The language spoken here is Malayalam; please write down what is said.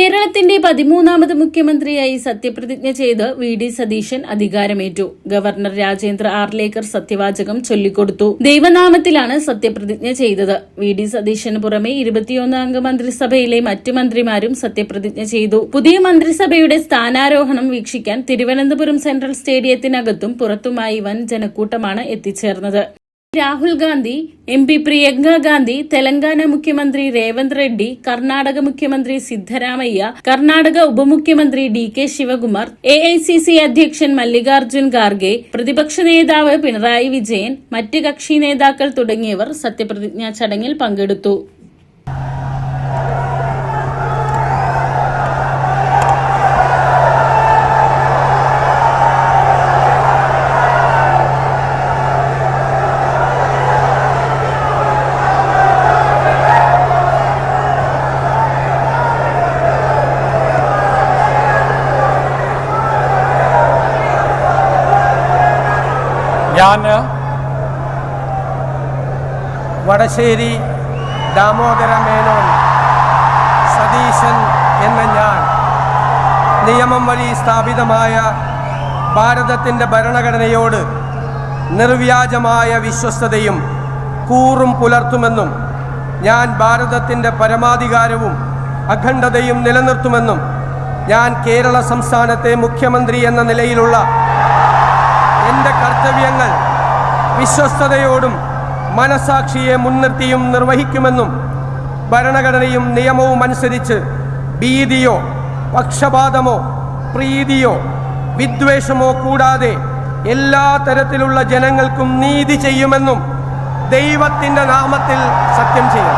കേരളത്തിന്റെ 13ാമത് മുഖ്യമന്ത്രിയായി സത്യപ്രതിജ്ഞ ചെയ്ത് വി.ഡി. സതീശൻ അധികാരമേറ്റു. ഗവർണർ രാജേന്ദ്ര ആർലേക്കർ സത്യവാചകം ചൊല്ലിക്കൊടുത്തു. ദൈവനാമത്തിലാണ് സത്യപ്രതിജ്ഞ ചെയ്തത്. വി.ഡി. സതീശന് പുറമെ 21 അംഗ മന്ത്രിസഭയിലെ മറ്റ് മന്ത്രിമാരും സത്യപ്രതിജ്ഞ ചെയ്തു. പുതിയ മന്ത്രിസഭയുടെ സ്ഥാനാരോഹണം വീക്ഷിക്കാൻ തിരുവനന്തപുരം സെൻട്രൽ സ്റ്റേഡിയത്തിനകത്തും പുറത്തുമായി വൻ ജനക്കൂട്ടമാണ് എത്തിച്ചേർന്നത്. രാഹുൽ ഗാന്ധി, MP പ്രിയങ്ക ഗാന്ധി, തെലങ്കാന മുഖ്യമന്ത്രി രേവന്ത് റെഡ്ഡി, കർണാടക മുഖ്യമന്ത്രി സിദ്ധരാമയ്യ, കർണാടക ഉപമുഖ്യമന്ത്രി DK ശിവകുമാർ, AICC അധ്യക്ഷൻ മല്ലികാർജ്ജുൻ ഖാർഗെ, പ്രതിപക്ഷ നേതാവ് പിണറായി വിജയൻ, മറ്റ് കക്ഷി നേതാക്കൾ തുടങ്ങിയവർ സത്യപ്രതിജ്ഞാ ചടങ്ങിൽ പങ്കെടുത്തു. ഞാൻ വടശ്ശേരി ദാമോദര മേനോൻ സതീശൻ എന്ന ഞാൻ നിയമം വഴി സ്ഥാപിതമായ ഭാരതത്തിൻ്റെ ഭരണഘടനയോട് നിർവ്യാജമായ വിശ്വസ്തതയും കൂറും പുലർത്തുമെന്നും ഞാൻ ഭാരതത്തിൻ്റെ പരമാധികാരവും അഖണ്ഡതയും നിലനിർത്തുമെന്നും ഞാൻ കേരള സംസ്ഥാനത്തെ മുഖ്യമന്ത്രി എന്ന നിലയിലുള്ള എൻ്റെ കർത്തവ്യങ്ങൾ വിശ്വസ്തയോടും മനസാക്ഷിയെ മുൻനിർത്തിയും നിർവഹിക്കുമെന്നും ഭരണഘടനയും നിയമവും അനുസരിച്ച് ഭീതിയോ പക്ഷപാതമോ പ്രീതിയോ വിദ്വേഷമോ കൂടാതെ എല്ലാ തരത്തിലുള്ള ജനങ്ങൾക്കും നീതി ചെയ്യുമെന്നും ദൈവത്തിൻ്റെ നാമത്തിൽ സത്യം ചെയ്യും.